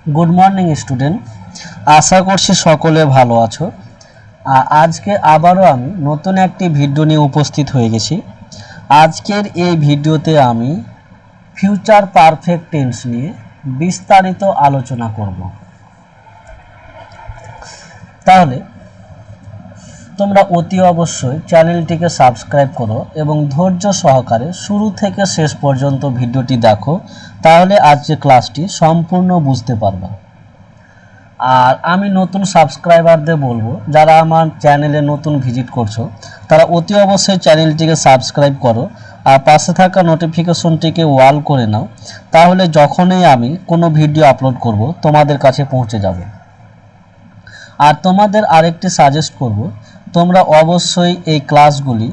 Good morning student आशा करছি সকলে ভালো আছো। আজকে আবারও আমি নতুন একটি ভিডিও নিয়ে উপস্থিত হয়ে গেছি। আজকের এই ভিডিওতে আমি ফিউচার পারফেক্ট টেন্স নিয়ে বিস্তারিত আলোচনা করব। তাহলে তোমরা অতি অবশ্যই চ্যানেলটিকে সাবস্ক্রাইব করো এবং ধৈর্য সহকারে শুরু থেকে শেষ পর্যন্ত ভিডিওটি দেখো, তাহলে আজকের ক্লাসটি সম্পূর্ণ বুঝতে পারবে। আর আমি নতুন সাবস্ক্রাইবারদের বলবো, যারা আমার চ্যানেলে নতুন ভিজিট করছো তারা অতি অবশ্যই চ্যানেলটিকে সাবস্ক্রাইব করো আর পাশে থাকা নোটিফিকেশনটিকে অল করে নাও, তাহলে যখনই আমি কোনো ভিডিও আপলোড করব তোমাদের কাছে পৌঁছে যাবে। আর তোমাদের আরেকটি সাজেস্ট করব, তোমরা অবশ্যই এই ক্লাসগুলি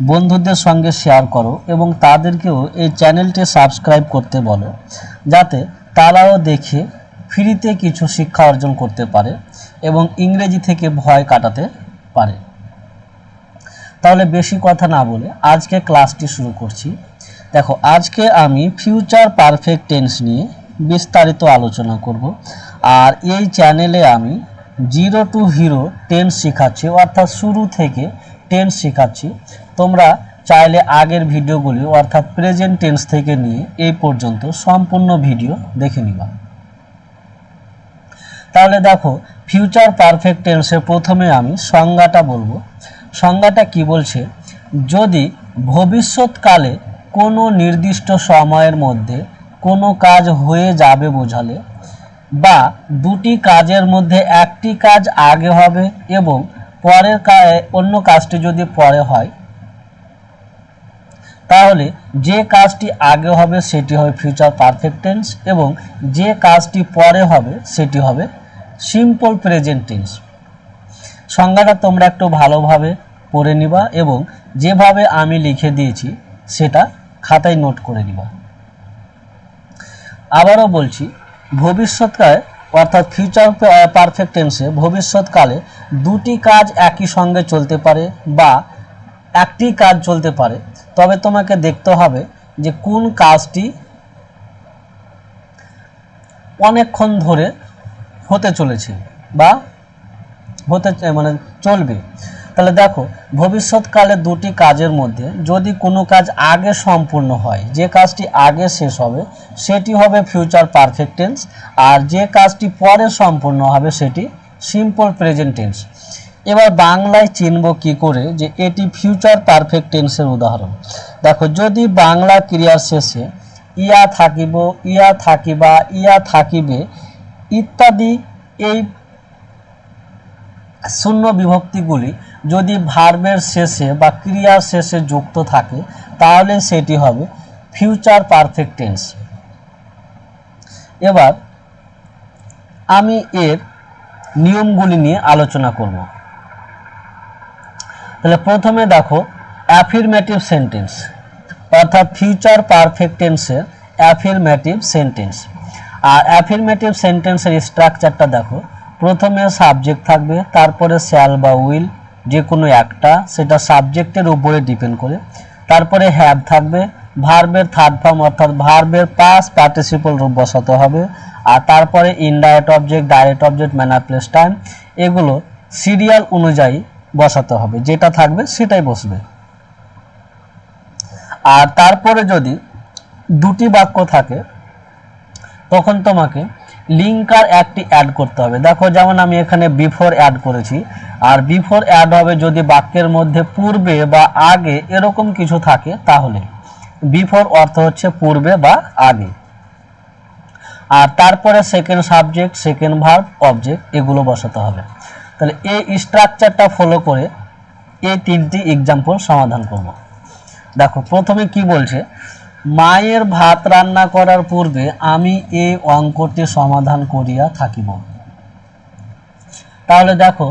বন্ধুদের সঙ্গে শেয়ার করো এবং তাদেরকেও এই চ্যানেলটি সাবস্ক্রাইব করতে বলো, যাতে তারাও দেখে ফ্রিতে কিছু শিক্ষা অর্জন করতে পারে এবং ইংরেজি থেকে ভয় কাটাতে পারে। তাহলে বেশি কথা না বলে আজকে ক্লাসটি শুরু করছি। দেখো, আজকে আমি ফিউচার পারফেক্ট টেন্স নিয়ে বিস্তারিত আলোচনা করব। আর এই চ্যানেলে আমি 0 to হিরো টেন্স শেখাচ্ছি, অর্থাৎ শুরু থেকে টেন্স শেখাচ্ছি। তোমরা চাইলে আগের ভিডিওগুলি অর্থাৎ প্রেজেন্ট টেন্স থেকে নিয়ে এই পর্যন্ত সম্পূর্ণ ভিডিও দেখে নিবা। তাহলে দেখো, ফিউচার পারফেক্ট টেন্সের প্রথমে আমি সংজ্ঞাটা বলবো। সংজ্ঞাটা কি বলছে, যদি ভবিষ্যৎকালে কোনো নির্দিষ্ট সময়ের মধ্যে কোনো কাজ হয়ে যাবে বোঝালে, বা দুটি কাজের মধ্যে একটি কাজ আগে হবে এবং পরের অন্য কাজটি যদি পরে হয়, তাহলে যে কাজটি আগে হবে সেটি হবে ফিউচার পারফেক্ট টেন্স এবং যে কাজটি পরে হবে সেটি হবে সিম্পল প্রেজেন্ট টেন্স। সংজ্ঞাটা তোমরা একটু ভালোভাবে পড়ে নিবা এবং যেভাবে আমি লিখে দিয়েছি সেটা খাতায় নোট করে নিবা। আবারও বলছি, ভবিষ্যৎকালে অর্থাৎ ফিউচার পারফেক্ট টেন্সে ভবিষ্যৎকালে দুটি কাজ একই সঙ্গে চলতে পারে বা একটি কাজ চলতে পারে, তবে তোমাকে দেখতে হবে যে কোন কাজটি অনেকক্ষণ ধরে হতে চলেছে বা চলবে। তাহলে দেখো, ভবিষ্যৎকালে দুটি কাজের মধ্যে যদি কোনো কাজ আগে সম্পূর্ণ হয়, যে কাজটি আগে শেষ হবে সেটি হবে ফিউচার পারফেক্ট টেন্স, আর যে কাজটি পরে সম্পূর্ণ হবে সেটি সিম্পল প্রেজেন্ট টেন্স। এবার বাংলায় চিনব কি করে যে এটি ফিউচার পারফেক্ট টেন্সের উদাহরণ। দেখো, যদি বাংলা ক্রিয়ার শেষে ইয়া থাকিব, ইয়া থাকিবা, ইয়া থাকিবে ইত্যাদি এই শূন্য বিভক্তিগুলি যদি ভার্বের শেষে বা ক্রিয়ার শেষে যুক্ত থাকে, তাহলে সেটি হবে ফিউচার পারফেক্ট টেন্স। এবার আমি এর নিয়মগুলি নিয়ে আলোচনা করব। তাহলে প্রথমে দেখো, অ্যাফিরমেটিভ সেন্টেন্স অর্থাৎ ফিউচার পারফেক্ট টেন্সের অ্যাফিরমেটিভ সেন্টেন্স। আর অ্যাফিরমেটিভ সেন্টেন্সের স্ট্রাকচারটা দেখো, প্রথমে সাবজেক্ট থাকবে, তারপরে শ্যাল বা উইল যে কোনো একটা, সেটা সাবজেক্টের উপরে ডিপেন্ড করে, তারপরে হ্যাভ থাকবে, ভার্বের থার্ড ফর্ম অর্থাৎ ভার্বের পাস্ট পার্টিসিপল রূপ বসাতে হবে, আর তারপরে indirect object, direct object, manner, place, time এগুলো সিরিয়াল অনুযায়ী বসাতে হবে, যেটা থাকবে সেটাই বসবে। আর তারপরে যদি দুটি বাক্য থাকে তখন তোমাকে লিঙ্কার একটি অ্যাড করতে হবে। দেখো, যেমন আমি এখানে বিফোর অ্যাড করেছি, আর বিফোর অ্যাড হবে যদি বাক্যের মধ্যে পূর্বে বা আগে এরকম কিছু থাকে, তাহলে বিফোর অর্থ হচ্ছে পূর্বে বা আগে। আর তারপরে second subject, second verb, object এগুলো বসাতে হবে। তাহলে এই স্ট্রাকচারটা ফলো করে এই তিনটি এক্সাম্পল সমাধান করব। দেখো, প্রথমে কি বলছে, মায়ের ভাত রান্না করার পূর্বে আমি এই অঙ্কটি সমাধান করিয়া থাকিব। তাহলে দেখো,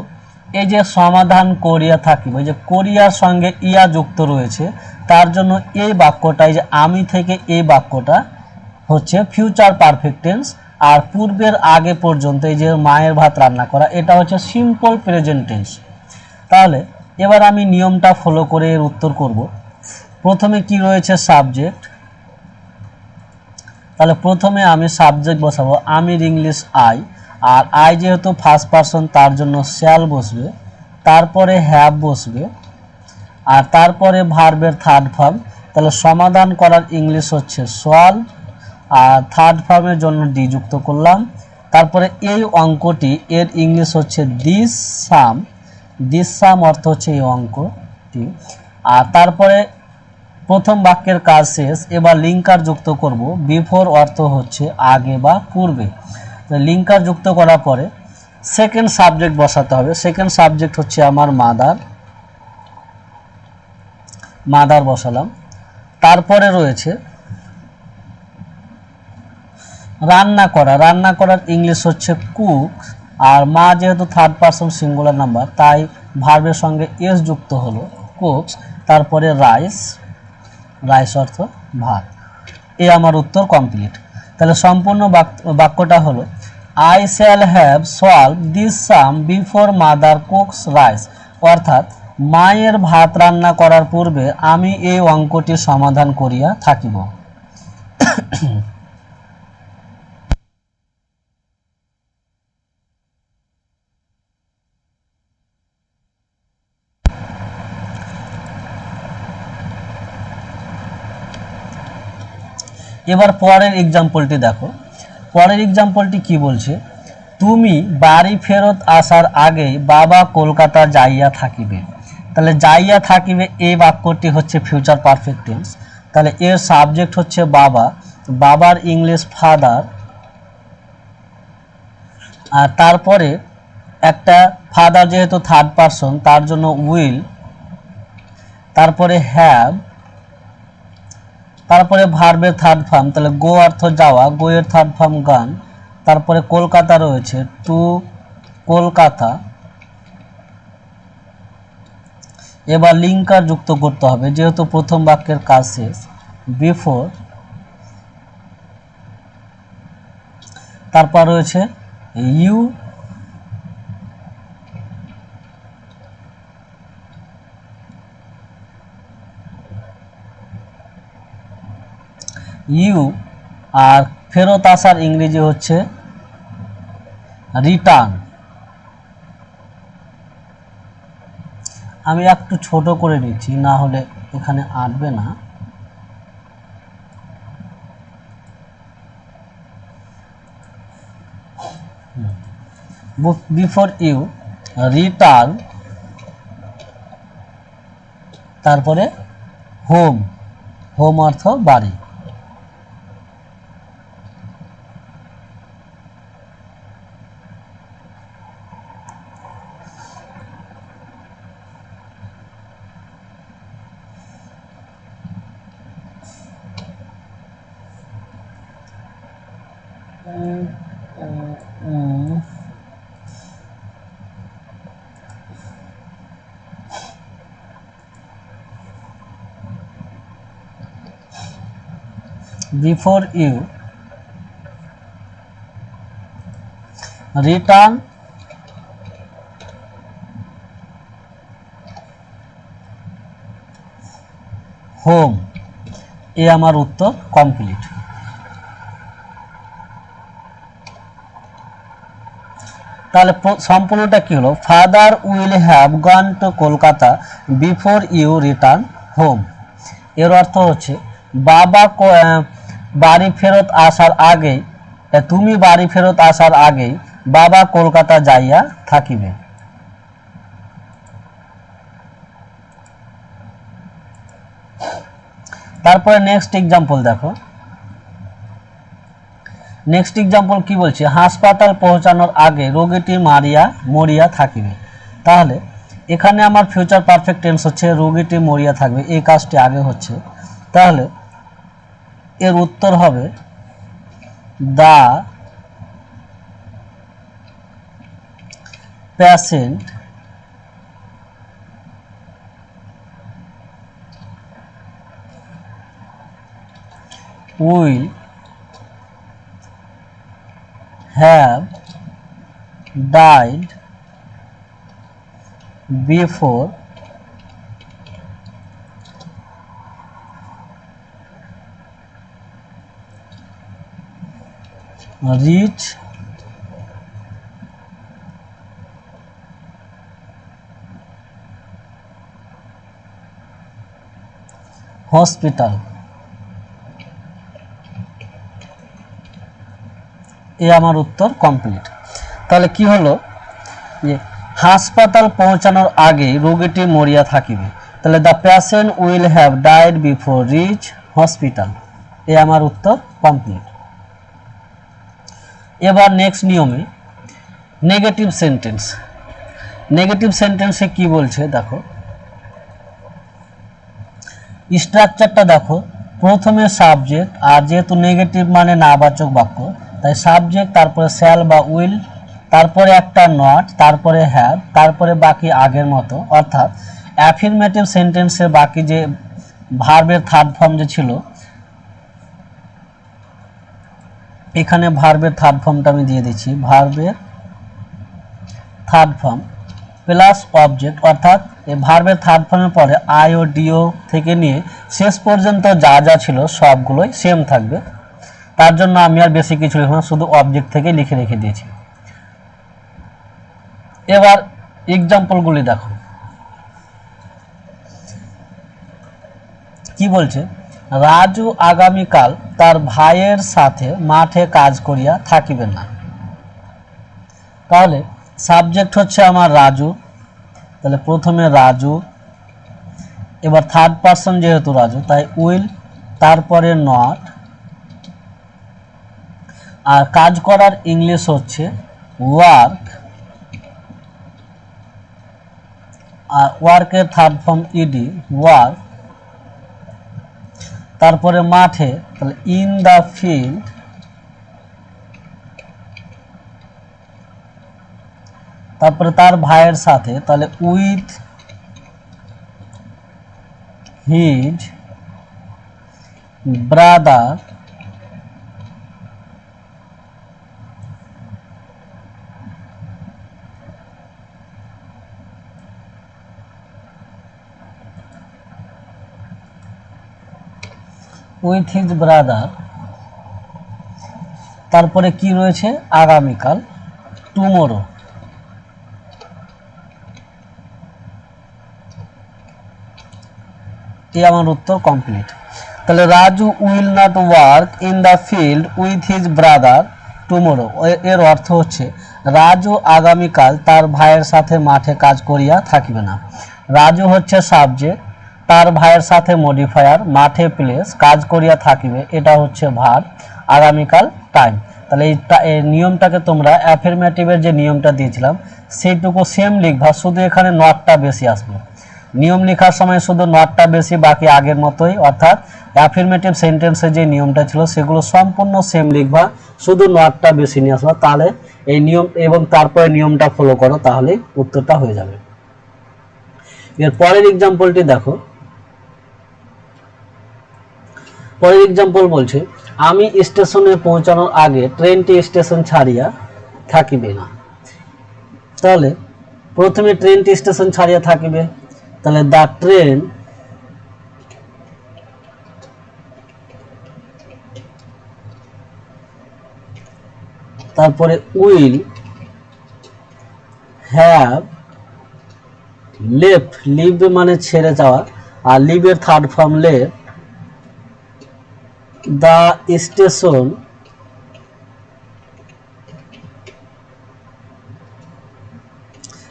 এই যে সমাধান করিয়া থাকিব, এই যে করিয়ার সঙ্গে ইয়া যুক্ত রয়েছে, তার জন্য এই বাক্যটাই যে আমি থেকে এই বাক্যটা হচ্ছে ফিউচার পারফেক্ট টেন্স, আর পূর্বের আগে পর্যন্ত এই যে মায়ের ভাত রান্না করা এটা হচ্ছে সিম্পল প্রেজেন্ট টেন্স। তাহলে এবার আমি নিয়মটা ফলো করে এর উত্তর করব। প্রথমে কি রয়েছে, সাবজেক্ট, তাহলে প্রথমে আমি সাবজেক্ট বসাবো, আমির ইংলিশ আই, আর আই যেহেতু ফার্স্ট পারসন তার জন্য শ্যাল বসবে, তারপরে হ্যাভ বসবে, আর তারপরে ভার্বের থার্ড ফর্ম। তাহলে সমাধান করার ইংলিশ হচ্ছে সলভ, আর থার্ড ফর্মের জন্য ডি যুক্ত করলাম। তারপরে এই অঙ্কটি এর ইংলিশ হচ্ছে দিস সাম, দিস সাম অর্থ হচ্ছে এই অঙ্কটি। আর তারপরে প্রথম বাক্যের কাজ শেষ, এবার লিঙ্কার যুক্ত করব, বিফোর অর্থ হচ্ছে আগে বা পূর্বে। লিঙ্কার যুক্ত করার পরে সেকেন্ড সাবজেক্ট বসাতে হবে, সেকেন্ড সাবজেক্ট হচ্ছে আমার মাদার, মাদার বসালাম। তারপরে রয়েছে রান্না করা, রান্না করার ইংলিশ হচ্ছে কুক, আর মা যেহেতু থার্ড পারসন সিঙ্গুলার নাম্বার তাই ভার্বের সঙ্গে এস যুক্ত হলো, কুকস। তারপরে রাইস, রাইস অর্থ ভাত। এই আমার উত্তর কমপ্লিট। তাহলে সম্পূর্ণ বাক্যটা হলো I shall have solve this some before mother cooks rice, অর্থাৎ মায়ের ভাত রান্না করার পূর্বে আমি এই অঙ্কটি সমাধান করিয়া থাকিব। এবার পরের এক্সাম্পলটি দেখো, পরের এক্সাম্পলটি কি বলছে, তুমি বাড়ি ফেরত আসার আগেই বাবা কলকাতা যাইয়া থাকিবে। তাহলে যাইয়া থাকিবে এই বাক্যটি হচ্ছে ফিউচার পারফেক্ট টেন্স। তাহলে এর সাবজেক্ট হচ্ছে বাবা, বাবার ইংলিশ ফাদার, আর তারপরে একটা ফাদার যেহেতু থার্ড পারসন তার জন্য উইল, তারপরে হ্যাভ, তারপরে ভার্বের থার্ড ফর্ম, তাহলে গো অর্থ যাওয়া, গো এর থার্ড ফর্ম গান, তারপরে কলকাতা রয়েছে টু কলকাতা। এবার লিঙ্কার যুক্ত করতে হবে যেহেতু প্রথম বাক্যের কাজ শেষ, বিফোর, তারপর রয়েছে ইউ, ইউ, আর ফেরত আসার ইংরেজি হচ্ছে রিটার্ন। আমি একটু ছোট করে নিচ্ছি না হলে এখানে আটবে না। বিফোর ইউ রিটার্ন, তারপরে হোম, হোম অর্থ বাড়ি। Before you return home, এ আমার উত্তর কমপ্লিট। তাহলে সম্পূর্ণটা কি হলো, father will have gone to Kolkata before you return home. এর অর্থ হচ্ছে বাবা বাড়ি ফেরত আসার আগেই, তুমি বাড়ি ফেরত আসার আগেই বাবা কলকাতা যাইয়া থাকিবে। তারপরে নেক্সট এক্সাম্পল দেখো, নেক্সট এক্সাম্পল কি বলছে, হাসপাতাল পৌঁছানোর আগে রোগীটি মরিয়া থাকিবে। তাহলে এখানে আমার ফিউচার পারফেক্ট টেন্স হচ্ছে রোগীটি মরিয়া থাকবে, এই কাজটি আগে হচ্ছে। তাহলে এর উত্তর হবে the patient will have died before reach hospital. এ আমার উত্তর কমপ্লিট। তাহলে কি হলো যে হাসপাতাল পৌঁছানোর আগে রোগীটি মরিয়া থাকিবে, তাহলে the patient will have died before reach hospital. এ আমার উত্তর কমপ্লিট। এবার নেক্সট নিয়মে নেগেটিভ সেন্টেন্স। নেগেটিভ সেন্টেন্সে কি বলছে দেখো, স্ট্রাকচারটা দেখো। প্রথমে সাবজেক্ট, আর যেহেতু নেগেটিভ মানে নাবাচক বাক্য, তাই সাবজেক্ট, তারপরে শ্যাল বা উইল, তারপরে একটা নট, তারপরে হ্যাভ, তারপরে বাকি আগের মতো। অর্থাৎ অ্যাফার্মেটিভ সেন্টেন্সে বাকি যে ভার্বের থার্ড ফর্ম যে ছিল, এখানে ভার্বের থার্ড ফর্মটা আমি দিয়ে দিচ্ছি। ভার্বের থার্ড ফর্ম প্লাস অবজেক্ট, অর্থাৎ এই ভার্বের থার্ড ফর্মের পরে আই ও ডিও থেকে নিয়ে শেষ পর্যন্ত যা যা ছিল সবগুলোই সেম থাকবে। তার জন্য আমি আর বেশি কিছু লিখব না, শুধু অবজেক্ট থেকে লিখে রেখে দিয়েছি। এবার এক্সাম্পলগুলি দেখো কি বলছে। রাজু আগামীকাল তার ভাইয়ের সাথে মাঠে কাজ করিয়া থাকিবে না। তাহলে সাবজেক্ট হচ্ছে আমার রাজু, তাহলে প্রথমে রাজু, এবার থার্ড পারসন যেহেতু রাজু তাই উইল, তারপরে নট, আর কাজ করার ইংলিশ হচ্ছে ওয়ার্ক, আর ওয়ার্কের থার্ড ফর্ম ইডি ওয়ার্ক, তারপরে মাঠে তাহলে ইন দ্য ফিল্ড, তারপরে তার ভাইয়ের সাথে তাহলে with his brother, with his brother, তারপরে কি রয়েছে আগামীকাল টুমোরো। এই আমার উত্তর কমপ্লিট। তাহলে Raju will not work in the filled with his brother tomorrow. এর অর্থ হচ্ছে রাজু আগামীকাল তার ভাইয়ের সাথে মাঠে কাজ করিয়া থাকিবে না। রাজু হচ্ছে সাবজেক্ট, তার ভাইয়ের সাথে মডিফায়ার, মাঠে প্লেস, কাজ করিয়া থাকিবে এটা হচ্ছে ভার্ব, আগামীকাল টাইম। তাহলে এই নিয়মটাকে তোমরা অ্যাফার্মেটিভের যে নিয়মটা দিয়েছিলাম সেইটুকু সেম লিখবা, শুধু এখানে নটটা বেশি আসবে। নিয়ম লেখার সময় শুধু নটটা বেশি, বাকি আগের মতোই। অর্থাৎ অ্যাফার্মেটিভ সেন্টেন্সের যে নিয়মটা ছিল সেগুলো সম্পূর্ণ সেম লিখবা, শুধু নটটা বেশি নিয়ে আসবা। তাহলে এই নিয়ম এবং তারপরে নিয়মটা ফলো করো, তাহলে উত্তরটা হয়ে যাবে। এর পরের এক্সাম্পলটি দেখো। পরের এক্সাম্পল বলছে আমি স্টেশনে পৌঁছানোর আগে ট্রেনটি স্টেশন ছাড়িয়া থাকিবে না। তাহলে প্রথমে ট্রেনটি স্টেশন ছাড়িয়া থাকিবে, তাহলে দ্য ট্রেন তারপরে উইল হ্যাভ লেফট, লিভ মানে ছেড়ে যাওয়া, আর লিভের third form left, the station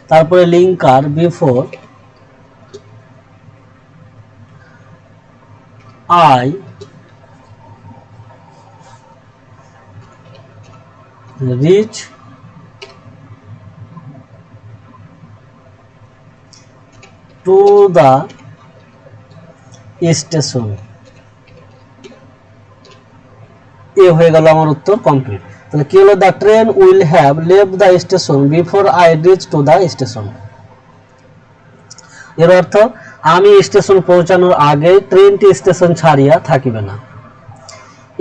তারপরে linker before I reach to the station. এ হয়ে গেল আমার উত্তর কমপ্লিট। তাহলে কি হলো, the train will have left the station before I reach to the station. এর অর্থ আমি স্টেশন পৌঁছানোর আগে ট্রেনটি স্টেশন ছাড়িয়া থাকিবে না।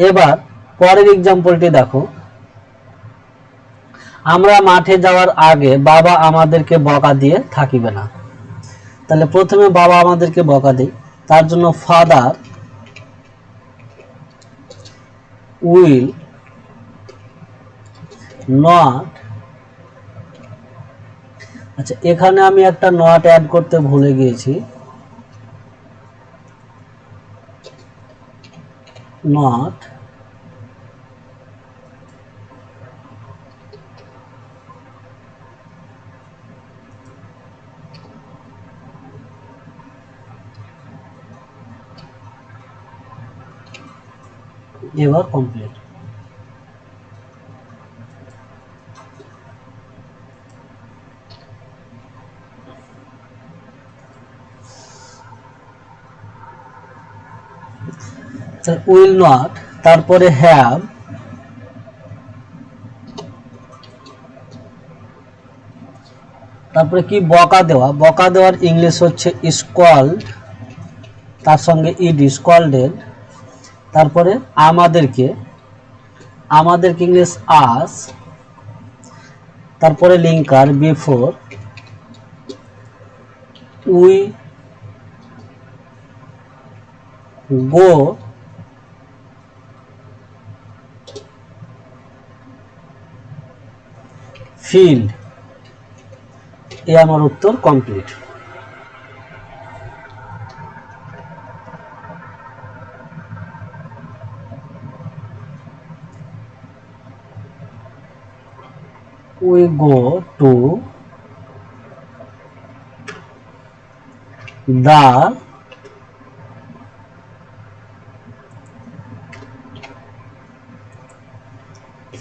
এবার পরের এক্সাম্পলটি দেখো। আমরা মাঠে যাওয়ার আগে বাবা আমাদেরকে বকা দিয়ে থাকিবে না। তাহলে প্রথমে বাবা আমাদেরকে বকা দেয়, তার জন্য ফাদার উইল নট, আচ্ছা এখানে আমি একটা নট অ্যাড করতে ভুলে গিয়েছি, নট এবার কমপ্লিট। উইল নট, তারপরে হ্যাভ, তারপরে কি বকা দেওয়া, বকা দেওয়ার ইংলিশ হচ্ছে স্কল্ড, তার সঙ্গে ইডি স্কল্ডেড, তারপরে আমাদেরকে, আমাদেরকে ইংলিশ আস, তারপরে linker before, we go field, এ আমার উত্তর complete. we go to the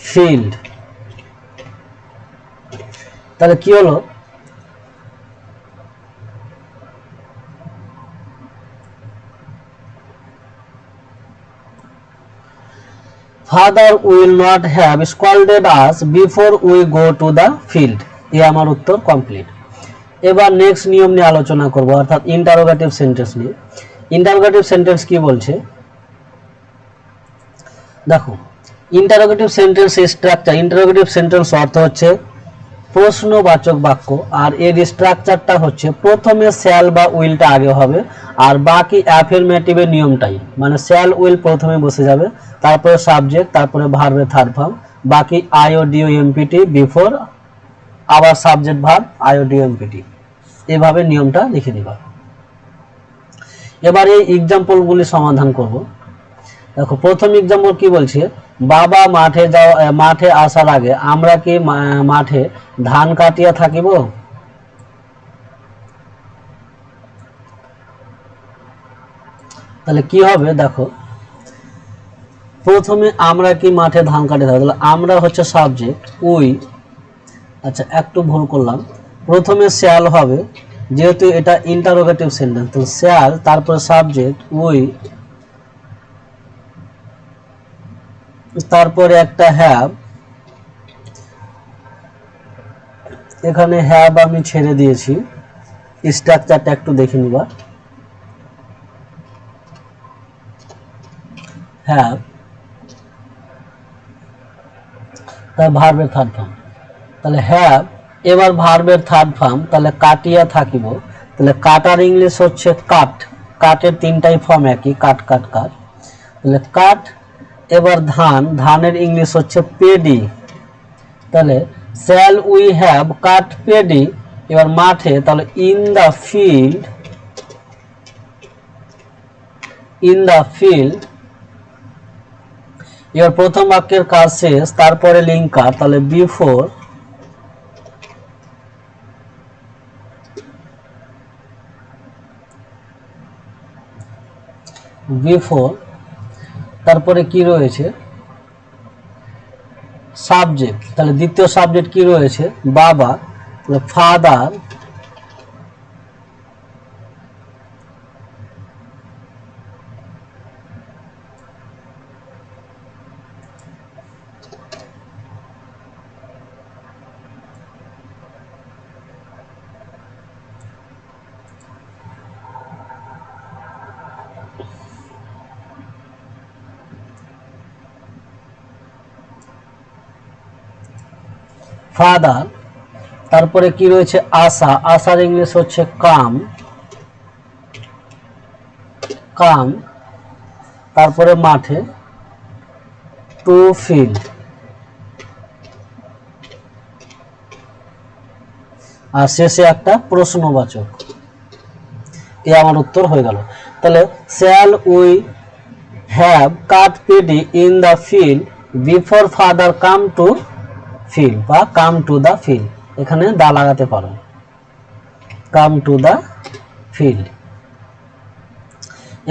field, তাহলে কি হলো, father will not have scolded us before we go to the field, এ আমার উত্তর কমপ্লিট। এবার নেক্সট নিয়ম নিয়ে আলোচনা করব, অর্থাৎ ইন্টারোগেটিভ সেন্টেন্স নিয়ে। ইন্টারোগেটিভ সেন্টেন্স কি বলছে দেখো, interrogative sentence structure, interrogative sentence অর্থ হচ্ছে প্রশ্নবাচক বাক্য, আর এর স্ট্রাকচারটা হচ্ছে প্রথমে শ্যাল বা উইলটা আগে হবে, আর বাকি অ্যাফার্মেটিভের নিয়মটাই, মানে শ্যাল উইল প্রথমে বসে যাবে, তারপরে সাবজেক্ট, তারপরে ভার্বের থার্ড ফর্ম, বাকি আইওডিও এমপিটি বিফোর, আবার সাবজেক্ট ভার্ব আইওডিও এমপিটি, এভাবে নিয়মটা লিখে দিবা। এবার এই এক্সাম্পলগুলি সমাধান করব। দেখো প্রথম এক্সাম্পল কি বলছে, বাবা মাঠে আসার আগে আমরা কি মাঠে ধান কাটিয়া থাকিব, তাহলে কি হবে দেখো, প্রথমে আমরা কি মাঠে ধান কাটিয়ে থাকবো, তাহলে আমরা হচ্ছে সাবজেক্ট, উই, আচ্ছা একটু ভুল করলাম, প্রথমে শ্যাল হবে, যেহেতু এটা ইন্টারোগেটিভ সেন্টেন্স, তো শ্যাল, তারপরে সাবজেক্ট উই, তারপরে একটা হ্যাভ, এখানে হ্যাভ আমি ছেড়ে দিয়েছি, স্ট্রাকচারটা একটু দেখে নিবা, হ্যাভ, তার ভার্বের থার্ড ফর্ম, তাহলে হ্যাভ, এবার ভার্বের থার্ড ফর্ম, তাহলে কাটিয়া থাকিব, তাহলে কাটার ইংলিশ হচ্ছে কাট, কাটের তিনটাই ফর্ম একই, কাট কাট কাট, তাহলে কাট, এবার ধান, ধানের ইংলিশ হচ্ছে পেডি, তাহলে shall we have cut paddy, এবার মাঠে, তাহলে in the field, in the field, এবার প্রথম বাক্যের কাজ শেষ, তারপরে লিঙ্কার, তাহলে বিফোর, বিফোর, তারপরে কি রয়েছে সাবজেক্ট, তাহলে দ্বিতীয় সাবজেক্ট কি রয়েছে বাবা, ফাদার, ফাদার, তারপরে কি রয়েছে আশা, আশার ইংলিশ হচ্ছে কাম, কাম, তারপরে মাঠে টু ফিল্ড, আর শেষে একটা প্রশ্নবাচক। এ আমার উত্তর হয়ে গেল। তাহলে shall we have cut paddy in the field before father come to field বা কাম টু দ্য ফিল্ড, এখানে দা লাগাতে পারো, কাম টু দ্য ফিল্ড।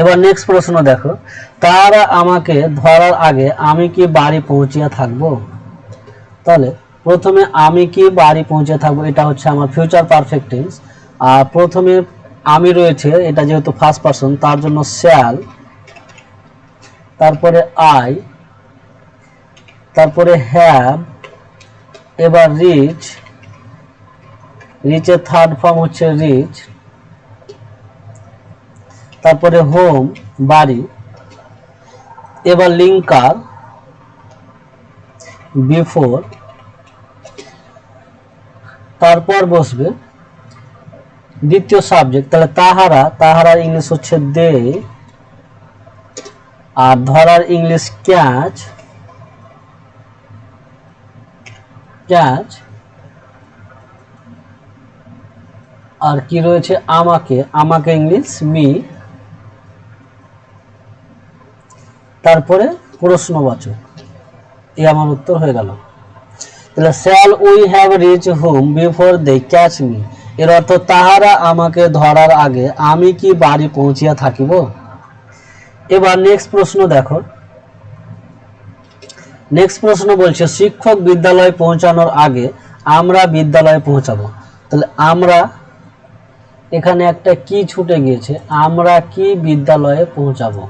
এবার নেক্সট প্রশ্ন দেখো, তারা আমাকে ধরার আগে আমি কি বাড়ি পৌঁছিয়া থাকবো। তাহলে প্রথমে আমি কি বাড়ি পৌঁছে থাকবো, এটা হচ্ছে আমার ফিউচার পারফেক্ট টেন্স। আর প্রথমে আমি রয়েছে, এটা যেহেতু ফার্স্ট পারসন তার জন্য শ্যাল, তারপরে আই, তারপরে হ্যাভ, এবার রিচ, রিচের থার্ড ফর্ম হচ্ছে রিচ, তারপরে হোম বাড়ি, এবার লিঙ্কার বিফোর, তারপর বসবে দ্বিতীয় সাবজেক্ট। তাহলে তাহারা, তাহারার ইংলিশ হচ্ছে দে, আর ধরার ইংলিশ ক্যাচ, ক্যাচ, আর কি রয়েছে আমাকে, আমাকে ইংলিশ মি, তারপরে প্রশ্নবাচক। এই আমার উত্তর হয়ে গেল। তাহলে shall we have reach home before they catch me, এর অর্থ তাহারা আমাকে ধরার আগে আমি কি বাড়ি পৌঁছিয়া থাকিব। এবার নেক্সট প্রশ্ন দেখো, নেক্সট প্রশ্ন বলছে শিক্ষক বিদ্যালয়ে পৌঁছানোর আগে আমরা বিদ্যালয়ে পৌঁছাবো। তাহলে আমরা, এখানে একটা কি ছুটে গিয়েছে, আমরা কি বিদ্যালয়ে পৌঁছাবো।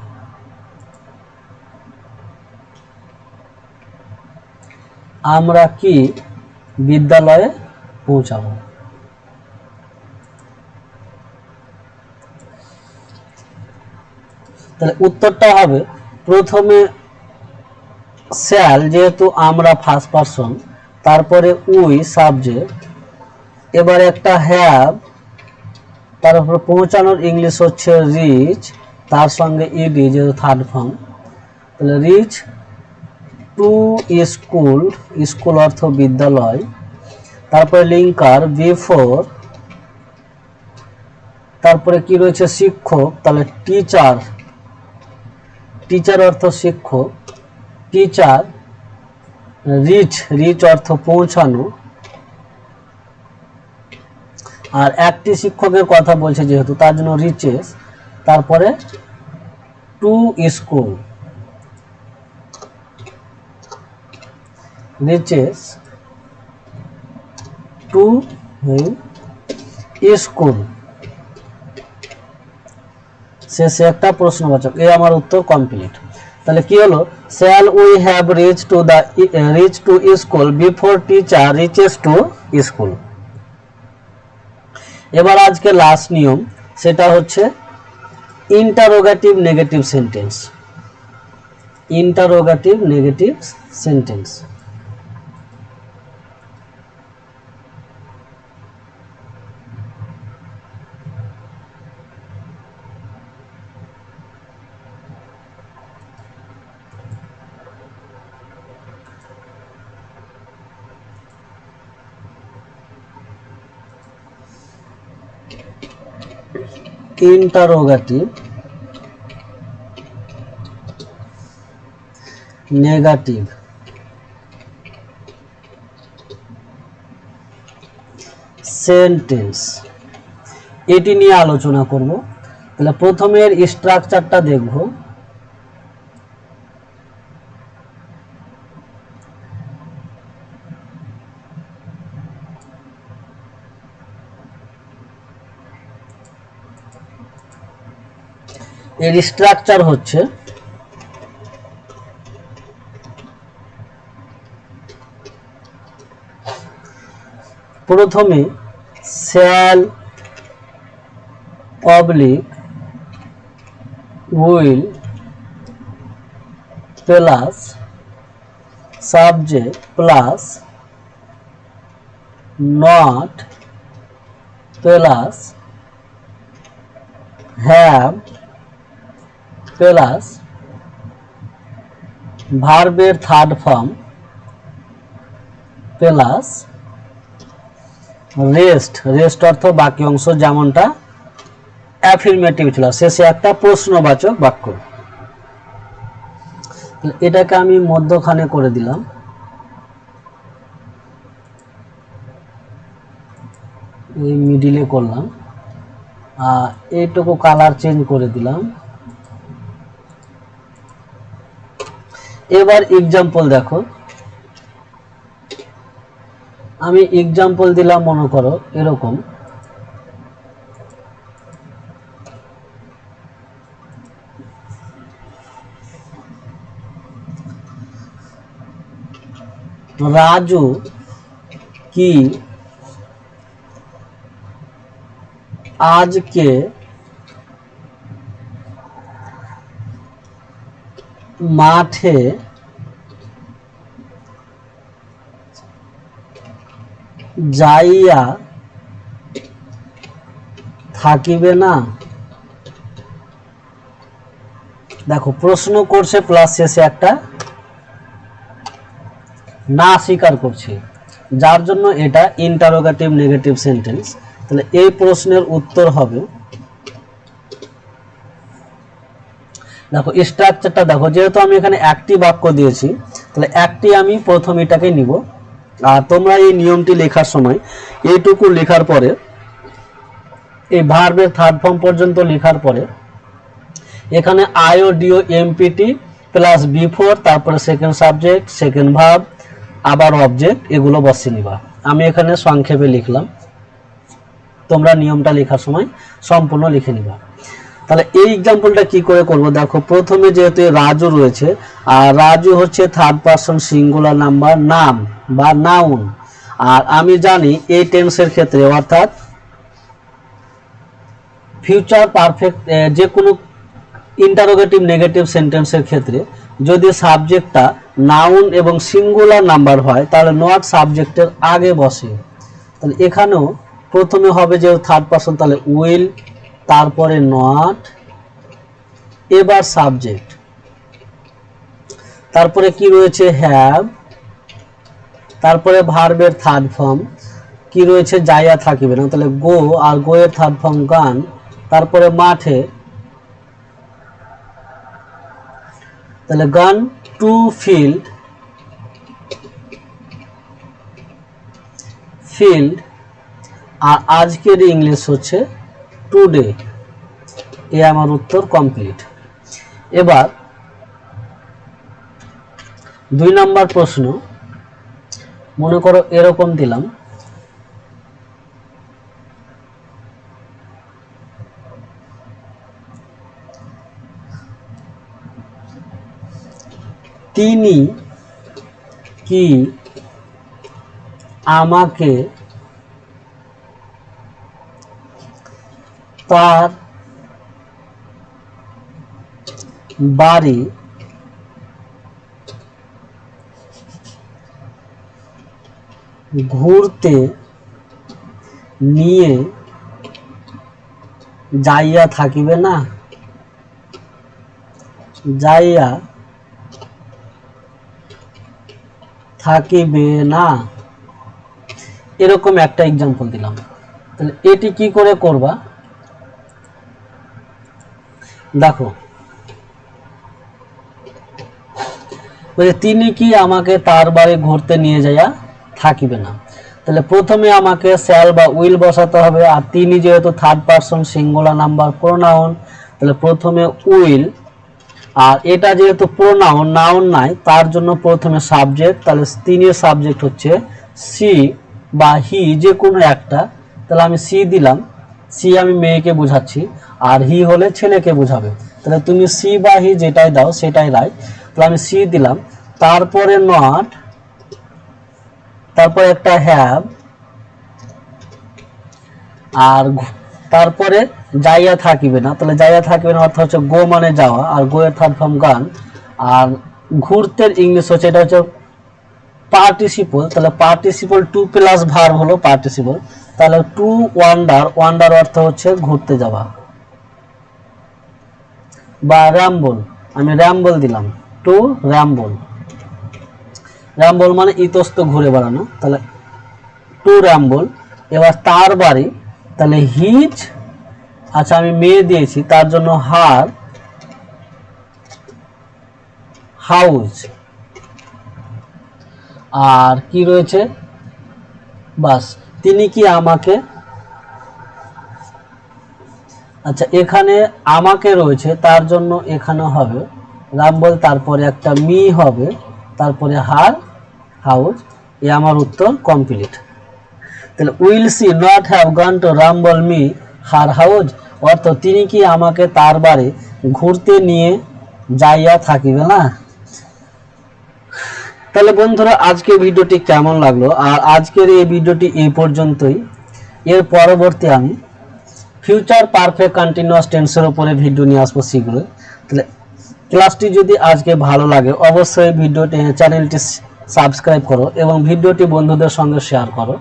আমরা কি বিদ্যালয়ে পৌঁছাবো। তাহলে উত্তরটা হবে প্রথমে শ্যাল, যেহেতু আমরা ফার্স্ট পারসন, তারপরে উই সাবজেক্ট, এবার একটা হ্যাভ, তারপর পৌঁছানোর ইংলিশ হচ্ছে রিচ, তার সঙ্গে ইডি যেহেতু থার্ড ফর্ম। তাহলে রিচ টু স্কুল, স্কুল অর্থ বিদ্যালয়, তারপরে লিঙ্কার বিফোর, তারপরে কি রয়েছে শিক্ষক, তাহলে টিচার, টিচার অর্থ শিক্ষক, টিচার, রিচ, রিচ অর্থ পৌঁছানো, আর একটি শিক্ষকের কথা বলছে যেহেতু তার জন্য রিচেস, তারপরে to school, reaches to school, শেষে একটা প্রশ্নবাচক। এই আমার উত্তর কমপ্লিট। তাহলে কি হলো, shall we have reach to the reach to school before teacher reaches to school. এবার আজকে লাস্ট নিয়ম, সেটা হচ্ছে interrogative negative sentence. Interrogative negative sentence. Interrogative negative sentence, এটি নিয়ে আলোচনা করব। তাহলে প্রথমের স্ট্রাকচারটা দেখব। এর স্ট্রাকচার হচ্ছে প্রথমে shall oblique will plus subject plus not plus have plus ভার্বের third form plus rest, rest অর্থ বাকি অংশ, যেমনটা অ্যাফার্মেটিভ ছিল, শেষে একটা প্রশ্নবাচক বাক্য। এটাকে আমি মধ্যখানে করে দিলাম, এই মিডিলে করলাম, এইটুকু কালার চেঞ্জ করে দিলাম। এবার এক্সাম্পল দেখো, আমি এক্সাম্পল দিলাম, মনে করো এরকম, রাজু কি আজকে মাঠে যাইয়া থাকিবে না? দেখো প্রশ্ন করছে প্লাস শেষে একটা না স্বীকার করছে, যার জন্য এটা ইন্টারোগেটিভ নেগেটিভ সেন্টেন্স। তাহলে এই প্রশ্নের উত্তর হবে, দেখো স্ট্রাকচারটা দেখো, যেহেতু আমি এখানে একটি বাক্য দিয়েছি, তাহলে একটি আমি প্রথম এটাকে নিব। আর তোমরা এই নিয়মটি লেখার সময় এইটুকু লেখার পরে, এই ভার্বের থার্ড ফর্ম পর্যন্ত লেখার পরে এখানে আইও ডিও এমপিটি প্লাস বিফোর, তারপরে সেকেন্ড সাবজেক্ট, সেকেন্ড ভার্ব, আবার অবজেক্ট, এগুলো বসিয়ে নিবা। আমি এখানে সংক্ষেপে লিখলাম, তোমরা নিয়মটা লেখার সময় সম্পূর্ণ লিখে নিবা। তাহলে এই এক্সাম্পলটা কি করে করব, দেখো প্রথমে যেহেতু রাজু রয়েছে, আর রাজু হচ্ছে থার্ড পারসন সিঙ্গুলার নাম্বার, নাম বা নাউন। আর আমি জানি এই টেন্সের ক্ষেত্রে, অর্থাৎ ফিউচার পারফেক্ট, যে কোনো ইন্টারোগেটিভ নেগেটিভ সেন্টেন্সের ক্ষেত্রে যদি সাবজেক্টটা নাউন এবং সিঙ্গুলার নাম্বার হয়, তাহলে নট সাবজেক্টের আগে বসে। তাহলে এখানেও প্রথমে হবে যে থার্ড পারসন, তাহলে উইল, তারপরে নট, এবার সাবজেক্ট, তারপরে কি রয়েছে হ্যাভ, তারপরে ভার্বের থার্ড ফর্ম কি রয়েছে যাইয়া থাকিবে না, তাহলে গো, আর গো এর থার্ড ফর্ম গান, তারপরে মাঠে, তাহলে গান টু ফিল্ড, ফিল্ড, আর আজকের ইংলিশ হচ্ছে টুডে। এ আমার উত্তর কমপ্লিট। এবার 2 নম্বর প্রশ্ন, মনে করো এরকম দিলাম, তিনি কি আমাকে তার বাড়ি ঘুরতে নিয়ে যাইয়া থাকিবে না? যাইয়া থাকিবে না, এরকম একটা এক্সাম্পল দিলাম। তাহলে এটি কি করে করবা, দেখো তিনি কি আমাকে তার বাড়ি ঘুরতে নিয়ে যাইয়া থাকিবে না, তাহলে প্রথমে আমাকে শ্যাল বা উইল বসাতে হবে। আর তিনি যেহেতু third person singular number pronoun, তাহলে প্রথমে উইল, আর এটা যেহেতু প্রোনাউন, নাউন নাই, তার জন্য প্রথমে সাবজেক্ট, তাহলে তিনের সাবজেক্ট হচ্ছে সি বা হি, যে কোনো একটা। তাহলে আমি সি দিলাম, সি আমি মেয়েকে বোঝাচ্ছি, আর হি হলে ছেলেকে বোঝাবে। তাহলে তুমি সি বা হি যেটাই দাও সেটাই রাইট। তাহলে আমি সি দিলাম, তারপরে নট, তারপরে একটা হ্যাভ, আর তারপরে যাইয়া থাকিবে না। তাহলে যাইয়া থাকিবে না অর্থ হচ্ছে গো মানে যাওয়া, আর গো এর থার্ড ফর্ম গান, আর ঘুরতে ইংলিশ হচ্ছে, এটা হচ্ছে পার্টিসিপল। তাহলে পার্টিসিপল টু প্লাস ভার্ব হলো পার্টিসিপল। তাহলে টু ওয়ান্ডার, ওয়ান্ডার অর্থ হচ্ছে ঘুরতে যাওয়া, বা র্যাম্বল, আমি র্যাম্বল দিলাম, টু র্যাম্বল, র্যাম্বল মানে ইতস্ত ঘুরে বেড়ানো। তাহলে টু র্যাম্বল, এবার তার বাড়ি, তাহলে হিজ, আচ্ছা আমি মেয়ে দিয়েছি তার জন্য হার হাউস। আর কি রয়েছে, বাস তিনি কি আমাকে, আচ্ছা এখানে আমাকে রয়েছে তার জন্য এখানে হবে রাম্বল, তারপরে একটা মি হবে, তারপরে হার হাউস। এ আমার উত্তর কমপ্লিট। তাহলে will see not have gone two Rumble me her house, অর্থ তিনি কি আমাকে তার বাড়ি ঘুরতে নিয়ে যাইয়া থাকিবে না। তাহলে বন্ধুরা আজকে ভিডিওটি কেমন লাগলো, আর আজকের এই ভিডিওটি এই পর্যন্তই। এর পরবর্তী আমি ফিউচার পারফেক্ট কন্টিনিউয়াস টেন্সের উপরে ভিডিও নিয়ে আসবো শীঘ্রই। তাহলে ক্লাসটি যদি আজকে ভালো লাগে অবশ্যই ভিডিওটি চ্যানেলটি সাবস্ক্রাইব করো এবং ভিডিওটি বন্ধুদের সঙ্গে শেয়ার করো,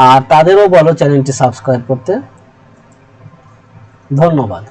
আর তাদেরও বলো চ্যানেলটি সাবস্ক্রাইব করতে। ধন্যবাদ।